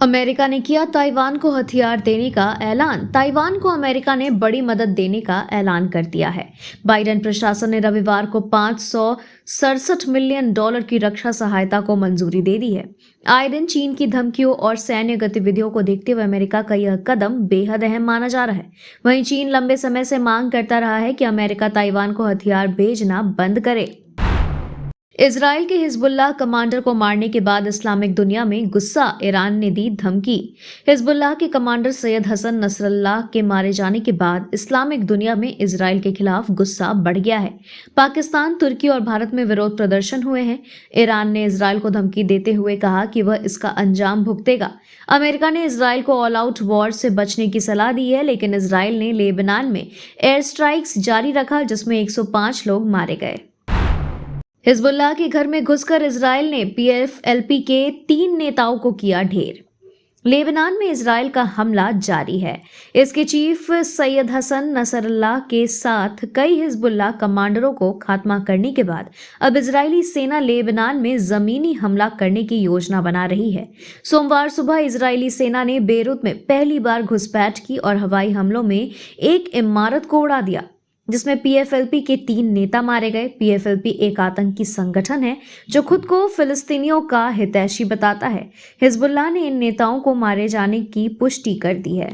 America ने किया Taiwan को हथियार देने का ऐलान। ताइवान को अमेरिका ने बड़ी मदद देने का ऐलान कर दिया है। बाइडेन प्रशासन ने रविवार को $567 मिलियन की रक्षा सहायता को मंजूरी दे दी है। आए दिन चीन की धमकियों और सैन्य गतिविधियों को देखते हुए अमेरिका का यह कदम बेहद अहम माना जा रहा है। वहीं चीन लंबे समय से मांग करता रहा है कि अमेरिका ताइवान को हथियार भेजना बंद करे। इजराइल के हिजबुल्लाह कमांडर को मारने के बाद इस्लामिक दुनिया में गुस्सा। ईरान ने दी धमकी। हिजबुल्लाह के कमांडर सैयद हसन नसरल्लाह के मारे जाने के बाद इस्लामिक दुनिया में इजराइल के खिलाफ गुस्सा बढ़ गया है। पाकिस्तान, तुर्की और भारत में विरोध प्रदर्शन हुए हैं। ईरान ने इजराइल को धमकी देते हुए कहा कि वह इसका अंजाम भुगतेगा। अमेरिका ने इजराइल को ऑल आउट वॉर से बचने की सलाह दी है, लेकिन इजराइल ने लेबनान में एयर स्ट्राइक्स जारी रखा, जिसमें 105 लोग मारे गए। हिजबुल्लाह के घर में घुसकर इजराइल ने पीएफएलपी के 3 नेताओं को किया ढेर। लेबनान में इजराइल का हमला जारी है। इसके चीफ सैयद हसन नसरल्लाह के साथ कई हिजबुल्लाह कमांडरों को खात्मा करने के बाद अब इजरायली सेना लेबनान में जमीनी हमला करने की योजना बना रही है। सोमवार सुबह इजरायली सेना ने बेरूत में पहली बार घुसपैठ की और हवाई हमलों में एक इमारत को उड़ा दिया, जिसमें पीएफएलपी के 3 नेता मारे गए। पीएफएलपी एक आतंकी संगठन है जो खुद को फिलिस्तीनियों का हितैषी बताता है। हिजबुल्लाह ने इन नेताओं को मारे जाने की पुष्टि कर दी है।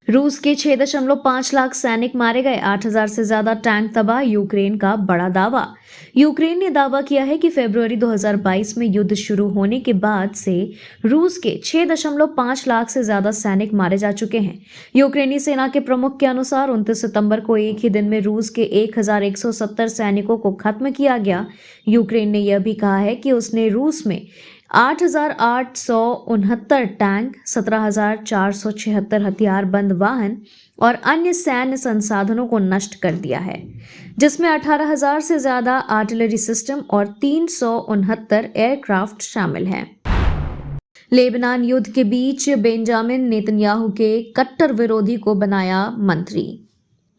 रूस के 6.5 लाख सैनिक मारे गए, 8,000 से ज्यादा टैंक तबाह। यूक्रेन का बड़ा दावा। यूक्रेन ने दावा किया है कि फरवरी 2022 में युद्ध शुरू होने के बाद से रूस के 6.5 लाख से ज्यादा सैनिक मारे जा चुके हैं। यूक्रेनी सेना के प्रमुख के अनुसार 29 सितंबर को एक ही दिन में रूस के 1,170 सैनिकों को खत्म किया गया। यूक्रेन ने यह भी कहा है कि उसने रूस में 8,869 टैंक, 17,476 हथियारबंद वाहन और अन्य सैन्य संसाधनों को नष्ट कर दिया है, जिसमें 18,000 से ज्यादा आर्टिलरी सिस्टम और 369 एयरक्राफ्ट शामिल हैं। लेबनान युद्ध के बीच बेंजामिन नेतन्याहू के कट्टर विरोधी को बनाया मंत्री।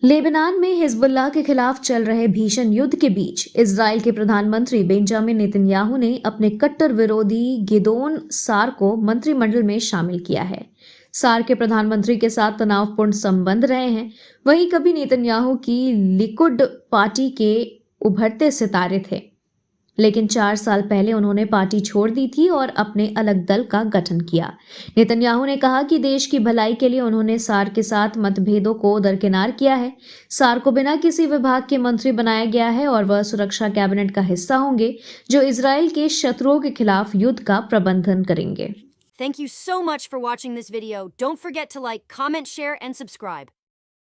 लेबनान में हिजबुल्लाह के खिलाफ चल रहे भीषण युद्ध के बीच इजराइल के प्रधानमंत्री बेंजामिन नेतन्याहू ने अपने कट्टर विरोधी गिदोन सार को मंत्रिमंडल में शामिल किया है। सार के प्रधानमंत्री के साथ तनावपूर्ण संबंध रहे हैं। वहीं कभी नेतन्याहू की लिकुड पार्टी के उभरते सितारे थे, लेकिन 4 साल पहले उन्होंने पार्टी छोड़ दी थी और अपने अलग दल का गठन किया। नेतन्याहू ने कहा कि देश की भलाई के लिए उन्होंने सार के साथ मतभेदों को दरकिनार किया है। सार को बिना किसी विभाग के मंत्री बनाया गया है और वह सुरक्षा कैबिनेट का हिस्सा होंगे, जो इजराइल के शत्रुओं के खिलाफ युद्ध का प्रबंधन करेंगे। Thank you so much for watching this video. Don't forget to like, comment, share, and subscribe.